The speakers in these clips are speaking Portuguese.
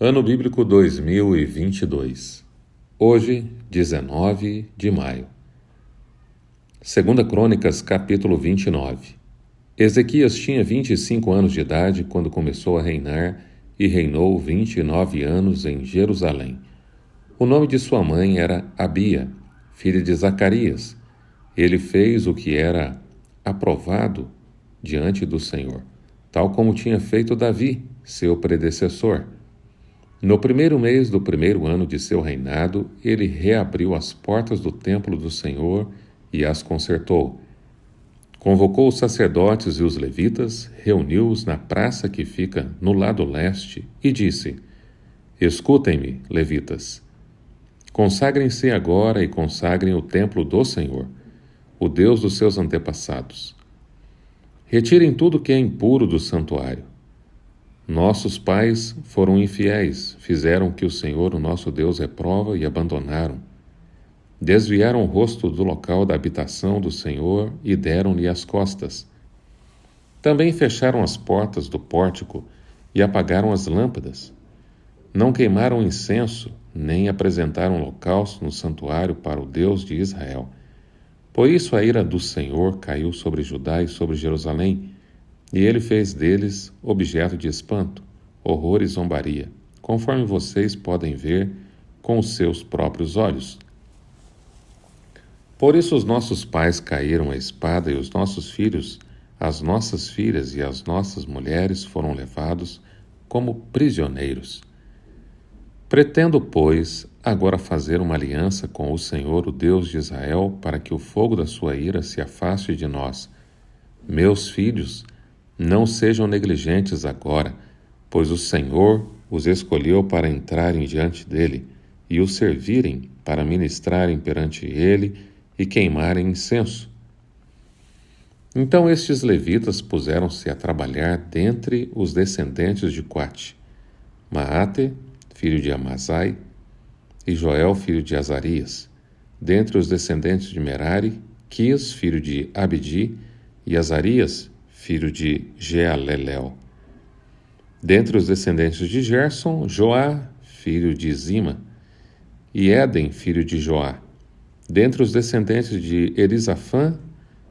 Ano Bíblico 2022. Hoje, 19 de maio. 2 Crônicas, capítulo 29. Ezequias tinha 25 anos de idade quando começou a reinar e reinou 29 anos em Jerusalém. O nome de sua mãe era Abia, filha de Zacarias. Ele fez o que era aprovado diante do Senhor, tal como tinha feito Davi, seu predecessor. No primeiro mês do primeiro ano de seu reinado, ele reabriu as portas do templo do Senhor e as consertou. Convocou os sacerdotes e os levitas, reuniu-os na praça que fica no lado leste e disse: Escutem-me, levitas. Consagrem-se agora e consagrem o templo do Senhor, o Deus dos seus antepassados. Retirem tudo que é impuro do santuário. Nossos pais foram infiéis, fizeram o que o Senhor, o nosso Deus, reprova e abandonaram. Desviaram o rosto do local da habitação do Senhor e deram-lhe as costas. Também fecharam as portas do pórtico e apagaram as lâmpadas. Não queimaram incenso, nem apresentaram holocausto no santuário para o Deus de Israel. Por isso a ira do Senhor caiu sobre Judá e sobre Jerusalém, e ele fez deles objeto de espanto, horror e zombaria, conforme vocês podem ver com os seus próprios olhos. Por isso os nossos pais caíram à espada e os nossos filhos, as nossas filhas e as nossas mulheres foram levados como prisioneiros. Pretendo, pois, agora fazer uma aliança com o Senhor, o Deus de Israel, para que o fogo da sua ira se afaste de nós. Meus filhos, não sejam negligentes agora, pois o Senhor os escolheu para entrarem diante dele e o servirem para ministrarem perante ele e queimarem incenso. Então estes levitas puseram-se a trabalhar dentre os descendentes de Coate: Maate, filho de Amazai, e Joel, filho de Azarias. Dentre os descendentes de Merari, Quis, filho de Abdi, e Azarias, filho de Jealelel. Dentre os descendentes de Gerson, Joá, filho de Zima, e Éden, filho de Joá. Dentre os descendentes de Elisafã,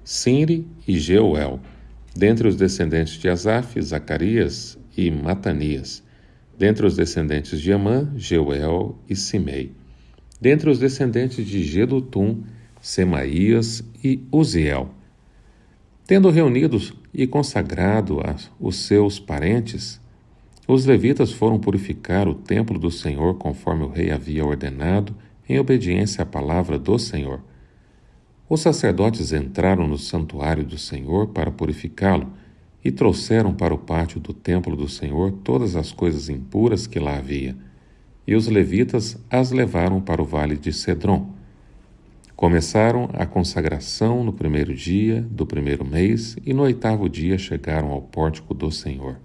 Sinri e Jeuel. Dentre os descendentes de Asaf, Zacarias e Matanias. Dentre os descendentes de Amã, Jeuel e Simei. Dentre os descendentes de Gedutum, Semaías e Uziel. Tendo reunidos e consagrado os seus parentes, os levitas foram purificar o templo do Senhor conforme o rei havia ordenado, em obediência à palavra do Senhor. Os sacerdotes entraram no santuário do Senhor para purificá-lo e trouxeram para o pátio do templo do Senhor todas as coisas impuras que lá havia, e os levitas as levaram para o vale de Cedron. Começaram a consagração no primeiro dia do primeiro mês e no 8º dia chegaram ao pórtico do Senhor.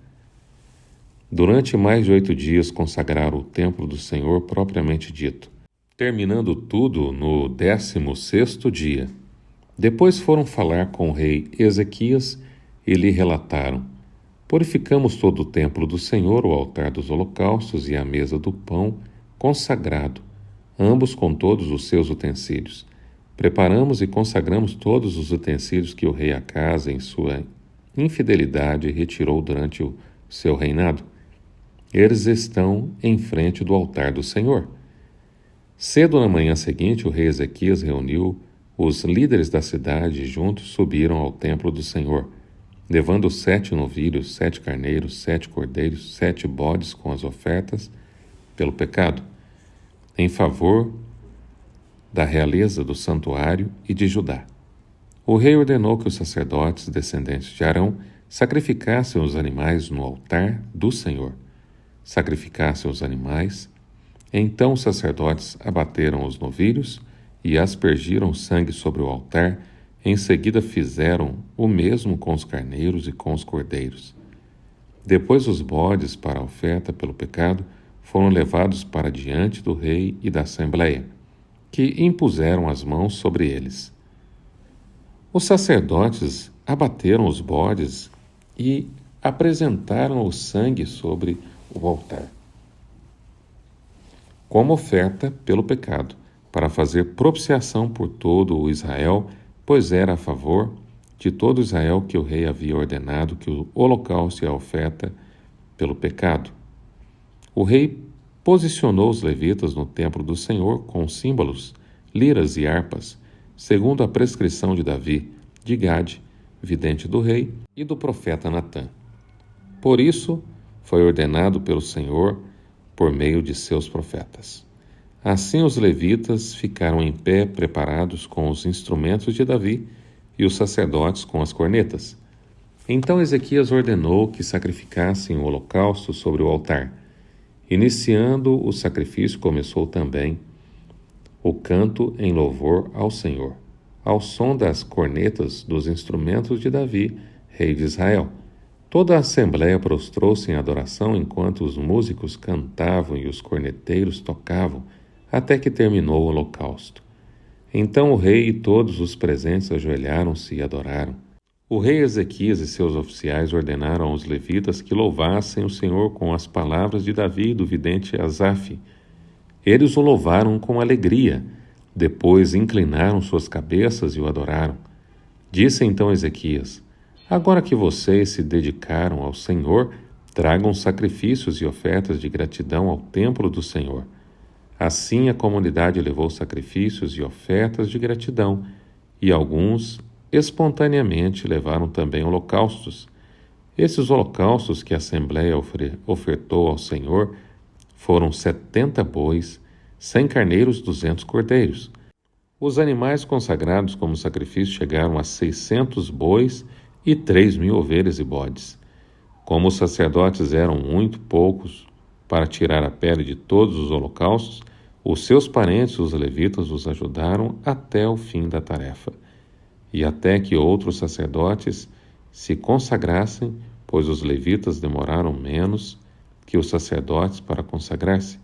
Durante mais de 8 dias consagraram o templo do Senhor propriamente dito, terminando tudo no 16º dia. Depois foram falar com o rei Ezequias e lhe relataram: Purificamos todo o templo do Senhor, o altar dos holocaustos e a mesa do pão consagrado, ambos com todos os seus utensílios. Preparamos e consagramos todos os utensílios que o rei Acaz, em sua infidelidade, retirou durante o seu reinado. Eles estão em frente do altar do Senhor. Cedo na manhã seguinte, o rei Ezequias reuniu os líderes da cidade e juntos subiram ao templo do Senhor, levando 7 novilhos, 7 carneiros, 7 cordeiros, 7 bodes com as ofertas pelo pecado, em favor da realeza do santuário e de Judá. O rei ordenou que os sacerdotes descendentes de Arão sacrificassem os animais no altar do Senhor. Sacrificassem os animais. Então os sacerdotes abateram os novilhos e aspergiram sangue sobre o altar. Em seguida fizeram o mesmo com os carneiros e com os cordeiros. Depois os bodes para a oferta pelo pecado foram levados para diante do rei e da assembleia, que impuseram as mãos sobre eles. Os sacerdotes abateram os bodes e apresentaram o sangue sobre o altar. como oferta pelo pecado, para fazer propiciação por todo o Israel, pois era a favor de todo Israel que o rei havia ordenado que o holocausto e a oferta pelo pecado. O rei posicionou os levitas no templo do Senhor com símbolos, liras e harpas, segundo a prescrição de Davi, de Gade, vidente do rei, e do profeta Natã. Por isso, foi ordenado pelo Senhor por meio de seus profetas. Assim os levitas ficaram em pé preparados com os instrumentos de Davi e os sacerdotes com as cornetas. Então Ezequias ordenou que sacrificassem o holocausto sobre o altar. Iniciando o sacrifício, começou também o canto em louvor ao Senhor, ao som das cornetas dos instrumentos de Davi, rei de Israel. Toda a assembleia prostrou-se em adoração enquanto os músicos cantavam e os corneteiros tocavam, até que terminou o holocausto. Então o rei e todos os presentes ajoelharam-se e adoraram. O rei Ezequias e seus oficiais ordenaram aos levitas que louvassem o Senhor com as palavras de Davi e do vidente Asaf. Eles o louvaram com alegria. Depois inclinaram suas cabeças e o adoraram. Disse então Ezequias: Agora que vocês se dedicaram ao Senhor, tragam sacrifícios e ofertas de gratidão ao templo do Senhor. Assim a comunidade levou sacrifícios e ofertas de gratidão, e alguns espontaneamente levaram também holocaustos. Esses holocaustos que a Assembleia ofertou ao Senhor foram 70 bois, 100 carneiros, 200 cordeiros. Os animais consagrados como sacrifício chegaram a 600 bois e 3.000 ovelhas e bodes. Como os sacerdotes eram muito poucos para tirar a pele de todos os holocaustos, os seus parentes, os levitas, os ajudaram até o fim da tarefa, e até que outros sacerdotes se consagrassem, pois os levitas demoraram menos que os sacerdotes para consagrar-se.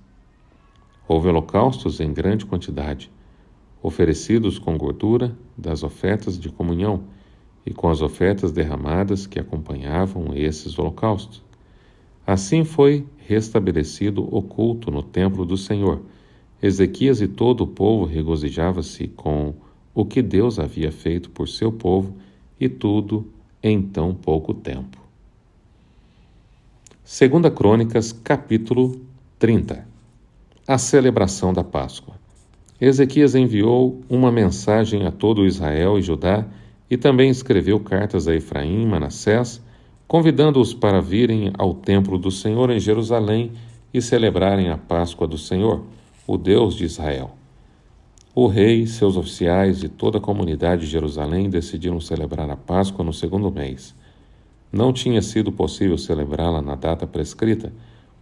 Houve holocaustos em grande quantidade, oferecidos com gordura das ofertas de comunhão e com as ofertas derramadas que acompanhavam esses holocaustos. Assim foi restabelecido o culto no templo do Senhor. Ezequias e todo o povo regozijava-se com o que Deus havia feito por seu povo, e tudo em tão pouco tempo. 2 Crônicas, capítulo 30. A celebração da Páscoa. Ezequias enviou uma mensagem a todo Israel e Judá, e também escreveu cartas a Efraim e Manassés, convidando-os para virem ao templo do Senhor em Jerusalém e celebrarem a Páscoa do Senhor, o Deus de Israel. O rei, seus oficiais e toda a comunidade de Jerusalém decidiram celebrar a Páscoa no segundo mês. Não tinha sido possível celebrá-la na data prescrita,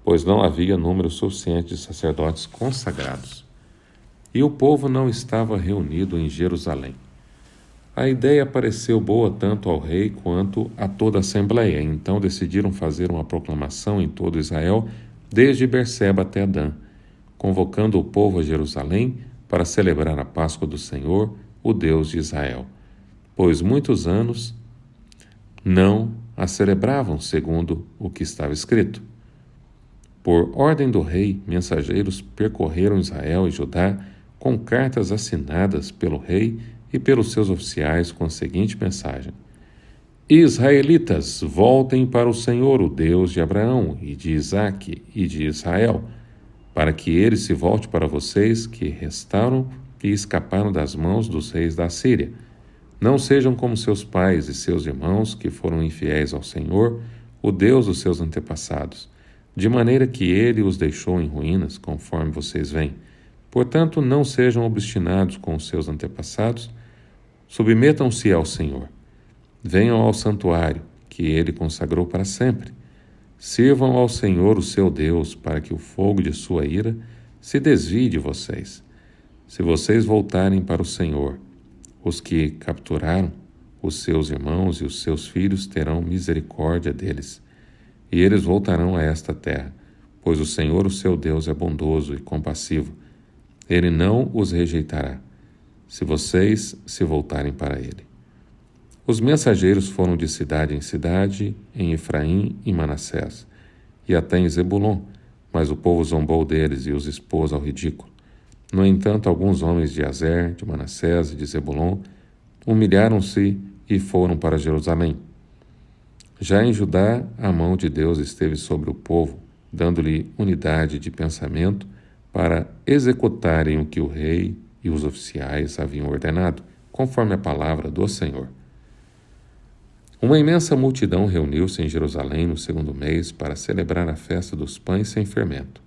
pois não havia número suficiente de sacerdotes consagrados. E o povo não estava reunido em Jerusalém. A ideia pareceu boa tanto ao rei quanto a toda a assembleia, então decidiram fazer uma proclamação em todo Israel, desde Berseba até Dan, convocando o povo a Jerusalém para celebrar a Páscoa do Senhor, o Deus de Israel, pois muitos anos não a celebravam segundo o que estava escrito. Por ordem do rei, mensageiros percorreram Israel e Judá com cartas assinadas pelo rei e pelos seus oficiais com a seguinte mensagem: Israelitas, voltem para o Senhor, o Deus de Abraão e de Isaque e de Israel, para que ele se volte para vocês que restaram e escaparam das mãos dos reis da Síria. Não sejam como seus pais e seus irmãos que foram infiéis ao Senhor, o Deus dos seus antepassados, de maneira que ele os deixou em ruínas, conforme vocês veem. Portanto, não sejam obstinados com os seus antepassados, submetam-se ao Senhor. Venham ao santuário, que ele consagrou para sempre. Sirvam ao Senhor, o seu Deus, para que o fogo de sua ira se desvie de vocês. Se vocês voltarem para o Senhor, os que capturaram, os seus irmãos e os seus filhos terão misericórdia deles, e eles voltarão a esta terra, pois o Senhor, o seu Deus, é bondoso e compassivo. Ele não os rejeitará, se vocês se voltarem para ele. Os mensageiros foram de cidade em cidade, em Efraim e Manassés, e até em Zebulon, Mas o povo zombou deles e os expôs ao ridículo. No entanto, alguns homens de Azer, de Manassés e de Zebulon humilharam-se e foram para Jerusalém. Já em Judá, a mão de Deus esteve sobre o povo, dando-lhe unidade de pensamento para executarem o que o rei e os oficiais haviam ordenado, conforme a palavra do Senhor. Uma imensa multidão reuniu-se em Jerusalém no 2º mês para celebrar a festa dos pães sem fermento.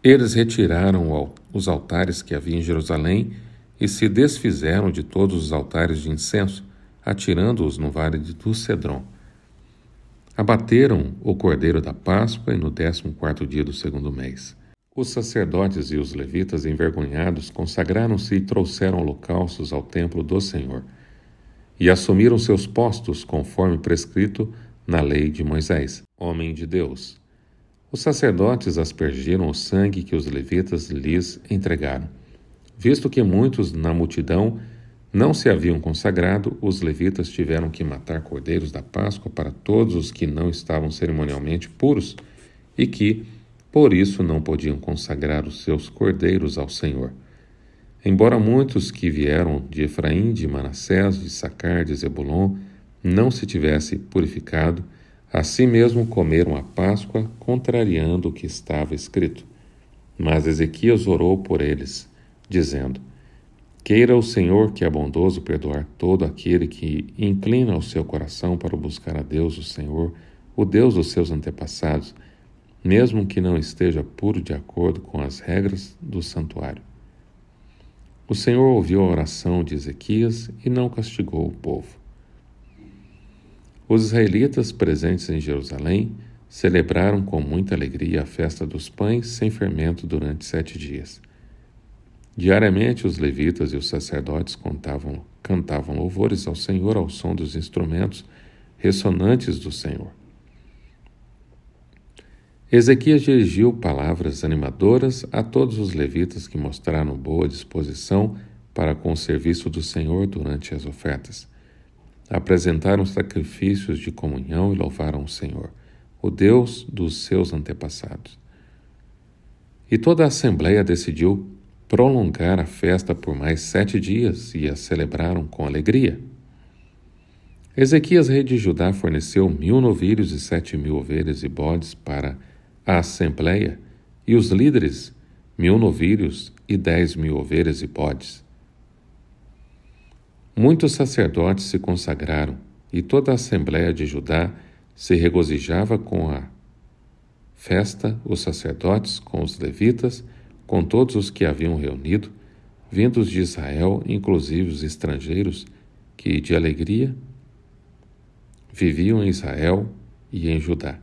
Eles retiraram os altares que havia em Jerusalém e se desfizeram de todos os altares de incenso, atirando-os no vale do Cedron. Abateram o cordeiro da Páscoa e no 14º dia do 2º mês. Os sacerdotes e os levitas, envergonhados, consagraram-se e trouxeram holocaustos ao templo do Senhor, e assumiram seus postos conforme prescrito na lei de Moisés, homem de Deus. Os sacerdotes aspergiram o sangue que os levitas lhes entregaram. Visto que muitos na multidão não se haviam consagrado, os levitas tiveram que matar cordeiros da Páscoa para todos os que não estavam cerimonialmente puros e que, por isso, não podiam consagrar os seus cordeiros ao Senhor. Embora muitos que vieram de Efraim, de Manassés, de Issacar, de Zebulon, não se tivesse purificado, assim mesmo comeram a Páscoa, contrariando o que estava escrito. Mas Ezequias orou por eles, dizendo: Queira o Senhor, que é bondoso, perdoar todo aquele que inclina o seu coração para buscar a Deus, o Senhor, o Deus dos seus antepassados, mesmo que não esteja puro de acordo com as regras do santuário. O Senhor ouviu a oração de Ezequias e não castigou o povo. Os israelitas presentes em Jerusalém celebraram com muita alegria a festa dos pães sem fermento durante 7 dias. Diariamente os levitas e os sacerdotes cantavam louvores ao Senhor ao som dos instrumentos ressonantes do Senhor. Ezequias dirigiu palavras animadoras a todos os levitas que mostraram boa disposição para com o serviço do Senhor durante as ofertas. Apresentaram sacrifícios de comunhão e louvaram o Senhor, o Deus dos seus antepassados. E toda a assembleia decidiu prolongar a festa por mais 7 dias e a celebraram com alegria. Ezequias, rei de Judá, forneceu 1.000 novilhos e 7.000 ovelhas e bodes para a assembleia, e os líderes 1.000 novilhos e 10.000 ovelhas e bodes. Muitos sacerdotes se consagraram, e toda a assembleia de Judá se regozijava com a festa, os sacerdotes com os levitas, com todos os que haviam reunido, vindos de Israel, inclusive os estrangeiros, que de alegria viviam em Israel e em Judá.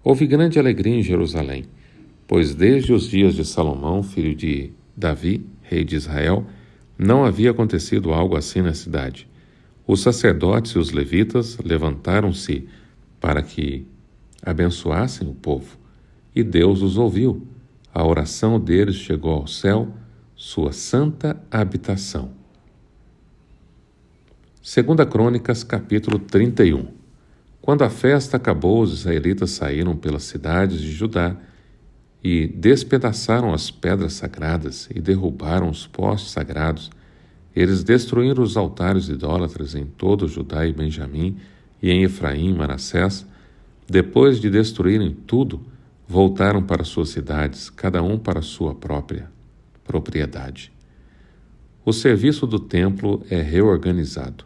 Houve grande alegria em Jerusalém, pois desde os dias de Salomão, filho de Davi, rei de Israel, não havia acontecido algo assim na cidade. Os sacerdotes e os levitas levantaram-se para que abençoassem o povo, e Deus os ouviu. A oração deles chegou ao céu, sua santa habitação. 2 Crônicas, capítulo 31. Quando a festa acabou, os israelitas saíram pelas cidades de Judá e despedaçaram as pedras sagradas e derrubaram os postes sagrados. Eles destruíram os altares idólatras em todo Judá e Benjamim e em Efraim e Manassés. Depois de destruírem tudo, voltaram para suas cidades, cada um para sua própria propriedade. O serviço do templo é reorganizado.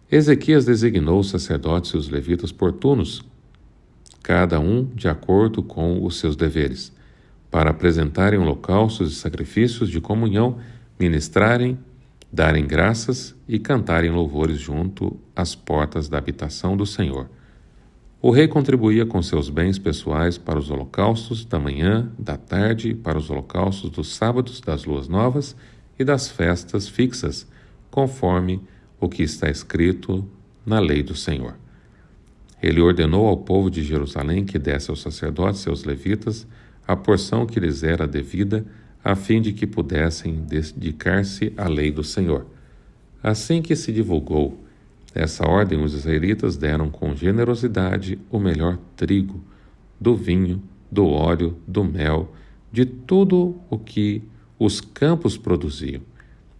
Ezequias designou os sacerdotes e os levitas por turnos, cada um de acordo com os seus deveres, para apresentarem holocaustos e sacrifícios de comunhão, ministrarem, darem graças e cantarem louvores junto às portas da habitação do Senhor. O rei contribuía com seus bens pessoais para os holocaustos da manhã, da tarde, para os holocaustos dos sábados, das luas novas e das festas fixas, conforme o que está escrito na lei do Senhor. Ele ordenou ao povo de Jerusalém que desse aos sacerdotes e aos levitas a porção que lhes era devida, a fim de que pudessem dedicar-se à lei do Senhor. Assim que se divulgou essa ordem, os israelitas deram com generosidade o melhor trigo, do vinho, do óleo, do mel, de tudo o que os campos produziam.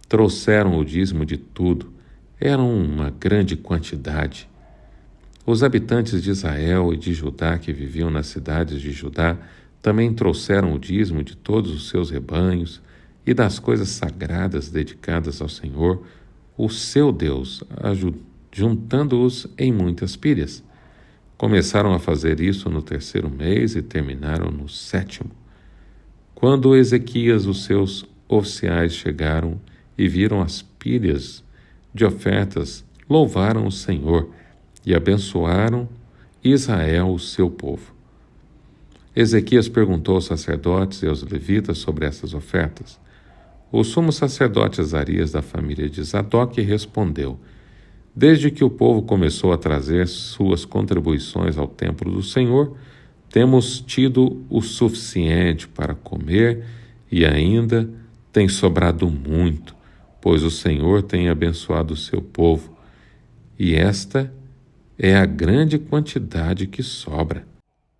Trouxeram o dízimo de tudo. Eram uma grande quantidade. Os habitantes de Israel e de Judá que viviam nas cidades de Judá também trouxeram o dízimo de todos os seus rebanhos e das coisas sagradas dedicadas ao Senhor, o seu Deus, juntando-os em muitas pilhas. Começaram a fazer isso no 3º mês e terminaram no 7º. Quando Ezequias e os seus oficiais chegaram e viram as pilhas de ofertas, louvaram o Senhor e abençoaram Israel, o seu povo. Ezequias perguntou aos sacerdotes e aos levitas sobre essas ofertas. O sumo sacerdote Azarias, da família de Zadok, respondeu: Desde que o povo começou a trazer suas contribuições ao templo do Senhor, temos tido o suficiente para comer e ainda tem sobrado muito, pois o Senhor tem abençoado o seu povo, e esta é a grande quantidade que sobra.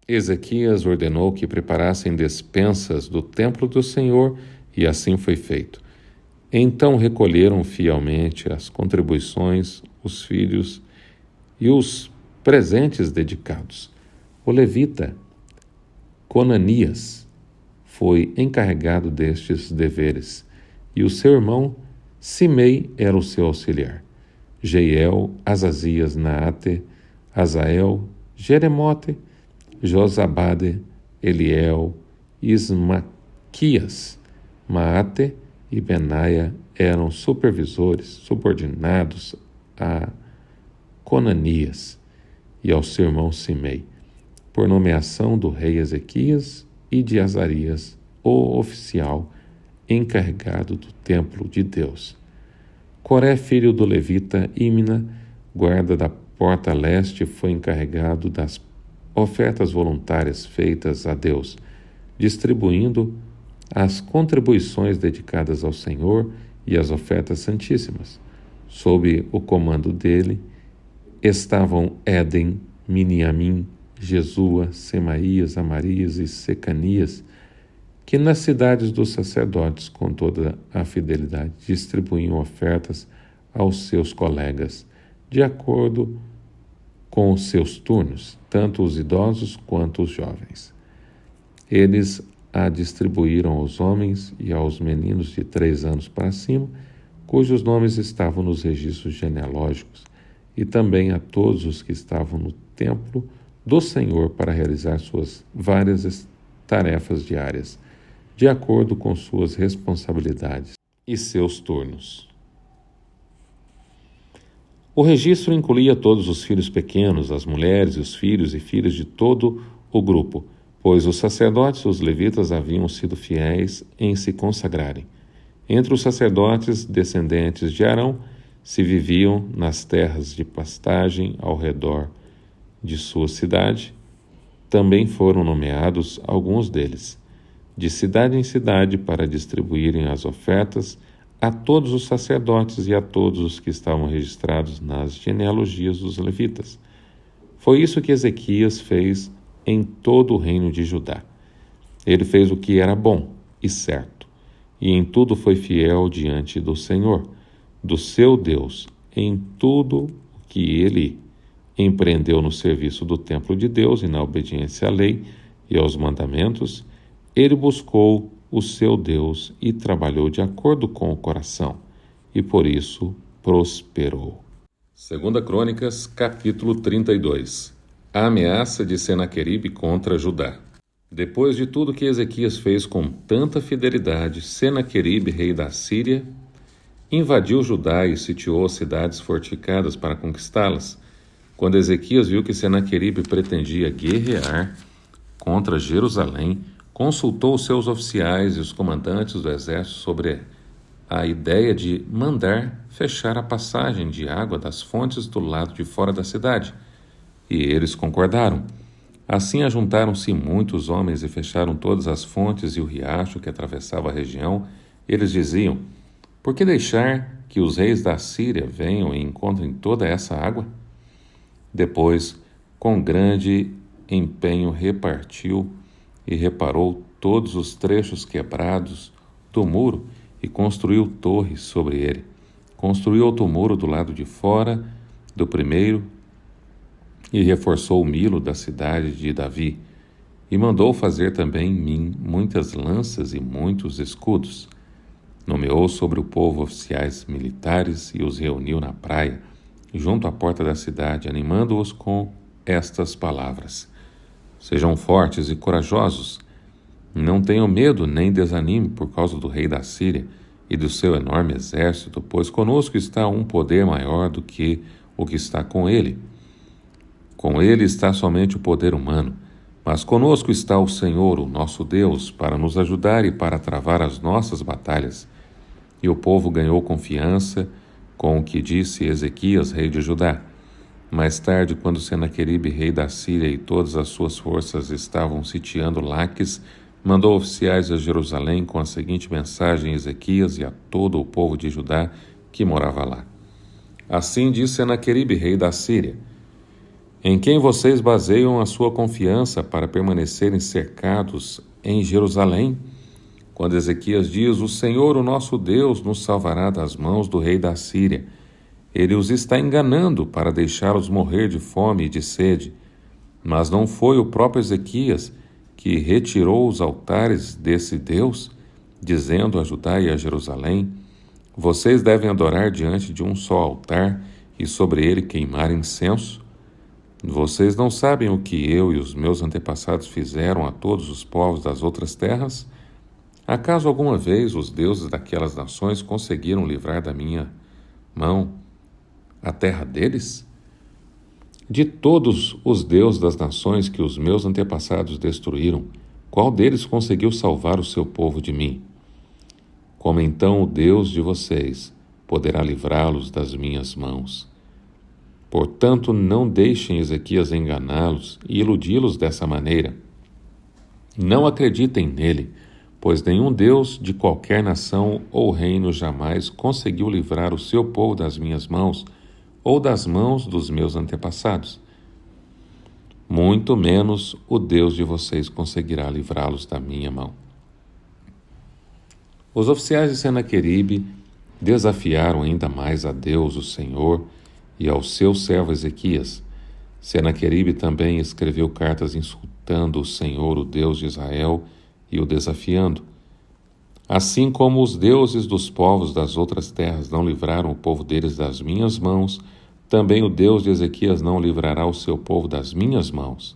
Ezequias ordenou que preparassem despensas do templo do Senhor, e assim foi feito. Então recolheram fielmente as contribuições, os filhos e os presentes dedicados. O levita Conanias foi encarregado destes deveres, e o seu irmão Simei era o seu auxiliar. Jeiel, Azazias, Naate, Azael, Jeremote, Josabade, Eliel, Ismaquias, Maate e Benaia eram supervisores subordinados a Conanias e ao seu irmão Simei, por nomeação do rei Ezequias e de Azarias, o oficial encarregado do templo de Deus. Coré, filho do levita Imna, guarda da porta leste, foi encarregado das ofertas voluntárias feitas a Deus, distribuindo as contribuições dedicadas ao Senhor e as ofertas santíssimas. Sob o comando dele estavam Éden, Miniamim, Jesua, Semaías, Amarias e Secanias, que nas cidades dos sacerdotes, com toda a fidelidade, distribuíam ofertas aos seus colegas, de acordo com os seus turnos, tanto os idosos quanto os jovens. Eles a distribuíram aos homens e aos meninos de 3 anos para cima, cujos nomes estavam nos registros genealógicos, e também a todos os que estavam no templo do Senhor para realizar suas várias tarefas diárias, de acordo com suas responsabilidades e seus turnos. O registro incluía todos os filhos pequenos, as mulheres e os filhos e filhas de todo o grupo, pois os sacerdotes e os levitas haviam sido fiéis em se consagrarem. Entre os sacerdotes descendentes de Arão se viviam nas terras de pastagem ao redor de sua cidade. Também foram nomeados alguns deles, de cidade em cidade, para distribuírem as ofertas a todos os sacerdotes e a todos os que estavam registrados nas genealogias dos levitas. Foi isso que Ezequias fez em todo o reino de Judá. Ele fez o que era bom e certo, e em tudo foi fiel diante do Senhor, do seu Deus, em tudo o que ele empreendeu no serviço do templo de Deus e na obediência à lei e aos mandamentos. Ele buscou o seu Deus e trabalhou de acordo com o coração, e por isso prosperou. 2 Crônicas, capítulo 32. A ameaça de Senaqueribe contra Judá. Depois de tudo que Ezequias fez com tanta fidelidade, Senaqueribe, rei da Síria, invadiu Judá e sitiou cidades fortificadas para conquistá-las. Quando Ezequias viu que Senaqueribe pretendia guerrear contra Jerusalém, consultou os seus oficiais e os comandantes do exército sobre a ideia de mandar fechar a passagem de água das fontes do lado de fora da cidade. E eles concordaram. Assim ajuntaram-se muitos homens e fecharam todas as fontes e o riacho que atravessava a região. Eles diziam: por que deixar que os reis da Síria venham e encontrem toda essa água? Depois, com grande empenho repartiu e reparou todos os trechos quebrados do muro e construiu torres sobre ele. Construiu outro muro do lado de fora do primeiro e reforçou o milo da cidade de Davi. E mandou fazer também em mim muitas lanças e muitos escudos. Nomeou sobre o povo oficiais militares e os reuniu na praia, junto à porta da cidade, animando-os com estas palavras: Sejam fortes e corajosos. Não tenham medo nem desanime por causa do rei da Síria e do seu enorme exército, pois conosco está um poder maior do que o que está com ele. Com ele está somente o poder humano, mas conosco está o Senhor, o nosso Deus, para nos ajudar e para travar as nossas batalhas. E o povo ganhou confiança com o que disse Ezequias, rei de Judá. Mais tarde, quando Senaqueribe, rei da Síria, e todas as suas forças estavam sitiando Laques, mandou oficiais a Jerusalém com a seguinte mensagem a Ezequias e a todo o povo de Judá que morava lá. Assim disse Senaqueribe, rei da Síria: Em quem vocês baseiam a sua confiança para permanecerem cercados em Jerusalém? Quando Ezequias diz: O Senhor, o nosso Deus, nos salvará das mãos do rei da Síria. Ele os está enganando para deixá-los morrer de fome e de sede. Mas não foi o próprio Ezequias que retirou os altares desse Deus, dizendo a Judá e a Jerusalém: Vocês devem adorar diante de um só altar e sobre ele queimar incenso? Vocês não sabem o que eu e os meus antepassados fizeram a todos os povos das outras terras? Acaso alguma vez os deuses daquelas nações conseguiram livrar da minha mão a terra deles? De todos os deuses das nações que os meus antepassados destruíram, qual deles conseguiu salvar o seu povo de mim? Como então o Deus de vocês poderá livrá-los das minhas mãos? Portanto, não deixem Ezequias enganá-los e iludi-los dessa maneira. Não acreditem nele, pois nenhum Deus de qualquer nação ou reino jamais conseguiu livrar o seu povo das minhas mãos ou das mãos dos meus antepassados. Muito menos o Deus de vocês conseguirá livrá-los da minha mão. Os oficiais de Senaqueribe desafiaram ainda mais a Deus, o Senhor, e ao seu servo Ezequias. Senaqueribe também escreveu cartas insultando o Senhor, o Deus de Israel, e o desafiando. Assim como os deuses dos povos das outras terras não livraram o povo deles das minhas mãos, também o Deus de Ezequias não livrará o seu povo das minhas mãos.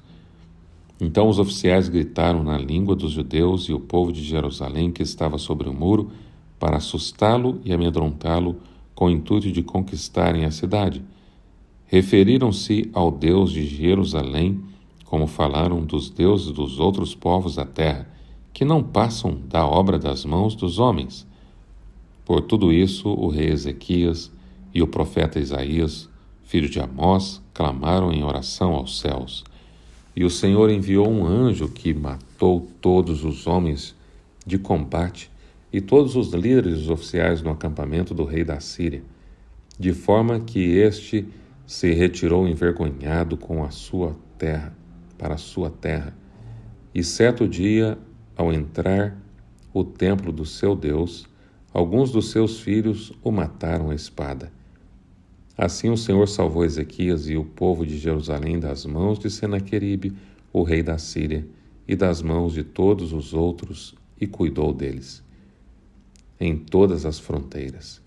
Então os oficiais gritaram na língua dos judeus e o povo de Jerusalém que estava sobre o muro para assustá-lo e amedrontá-lo com o intuito de conquistarem a cidade. Referiram-se ao Deus de Jerusalém como falaram dos deuses dos outros povos da terra, que não passam da obra das mãos dos homens. Por tudo isso, o rei Ezequias e o profeta Isaías, filho de Amós, clamaram em oração aos céus. E o Senhor enviou um anjo que matou todos os homens de combate e todos os líderes oficiais no acampamento do rei da Síria, de forma que este se retirou envergonhado com a sua terra, para a sua terra. E certo dia, ao entrar o templo do seu Deus, alguns dos seus filhos o mataram à espada. Assim o Senhor salvou Ezequias e o povo de Jerusalém das mãos de Senaqueribe, o rei da Síria, e das mãos de todos os outros, e cuidou deles em todas as fronteiras.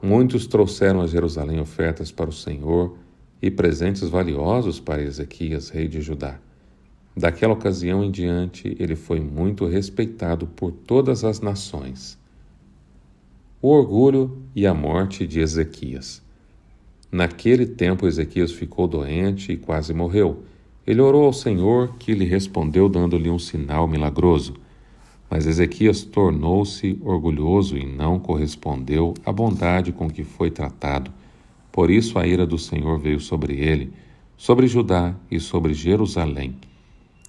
Muitos trouxeram a Jerusalém ofertas para o Senhor e presentes valiosos para Ezequias, rei de Judá. Daquela ocasião em diante, ele foi muito respeitado por todas as nações. O orgulho e a morte de Ezequias. Naquele tempo, Ezequias ficou doente e quase morreu. Ele orou ao Senhor, que lhe respondeu dando-lhe um sinal milagroso. Mas Ezequias tornou-se orgulhoso e não correspondeu à bondade com que foi tratado. Por isso a ira do Senhor veio sobre ele, sobre Judá e sobre Jerusalém.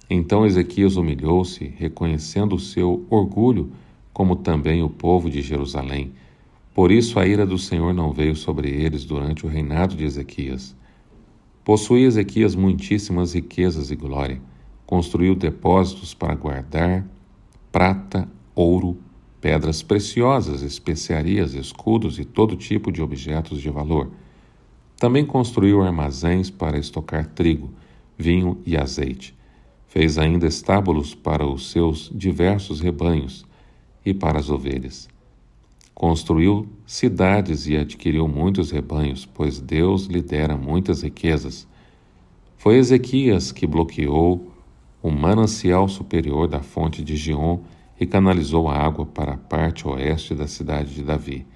Então Ezequias humilhou-se, reconhecendo o seu orgulho, como também o povo de Jerusalém. Por isso a ira do Senhor não veio sobre eles durante o reinado de Ezequias. Possuía Ezequias muitíssimas riquezas e glória. Construiu depósitos para guardar prata, ouro, pedras preciosas, especiarias, escudos e todo tipo de objetos de valor. Também construiu armazéns para estocar trigo, vinho e azeite. Fez ainda estábulos para os seus diversos rebanhos e para as ovelhas. Construiu cidades e adquiriu muitos rebanhos, pois Deus lhe dera muitas riquezas. Foi Ezequias que bloqueou o manancial superior da fonte de Giom e canalizou a água para a parte oeste da cidade de Davi.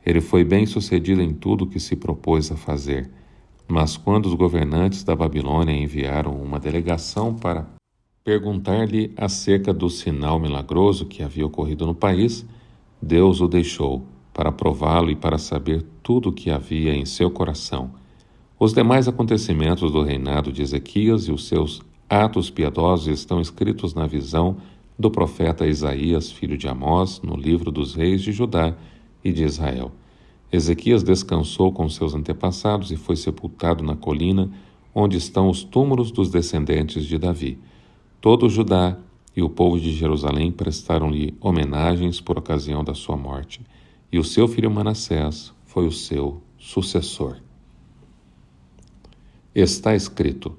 Ele foi bem-sucedido em tudo o que se propôs a fazer. Mas quando os governantes da Babilônia enviaram uma delegação para perguntar-lhe acerca do sinal milagroso que havia ocorrido no país, Deus o deixou para prová-lo e para saber tudo o que havia em seu coração. Os demais acontecimentos do reinado de Ezequias e os seus atos piedosos estão escritos na visão do profeta Isaías, filho de Amós, no livro dos reis de Judá e de Israel. Ezequias descansou com seus antepassados e foi sepultado na colina onde estão os túmulos dos descendentes de Davi. Todo Judá e o povo de Jerusalém prestaram-lhe homenagens por ocasião da sua morte, e o seu filho Manassés foi o seu sucessor. Está escrito: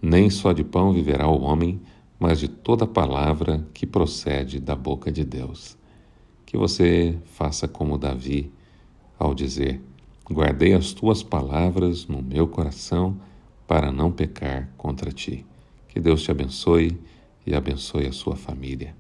nem só de pão viverá o homem, mas de toda palavra que procede da boca de Deus. Que você faça como Davi, ao dizer: guardei as tuas palavras no meu coração para não pecar contra ti. Que Deus te abençoe e abençoe a sua família.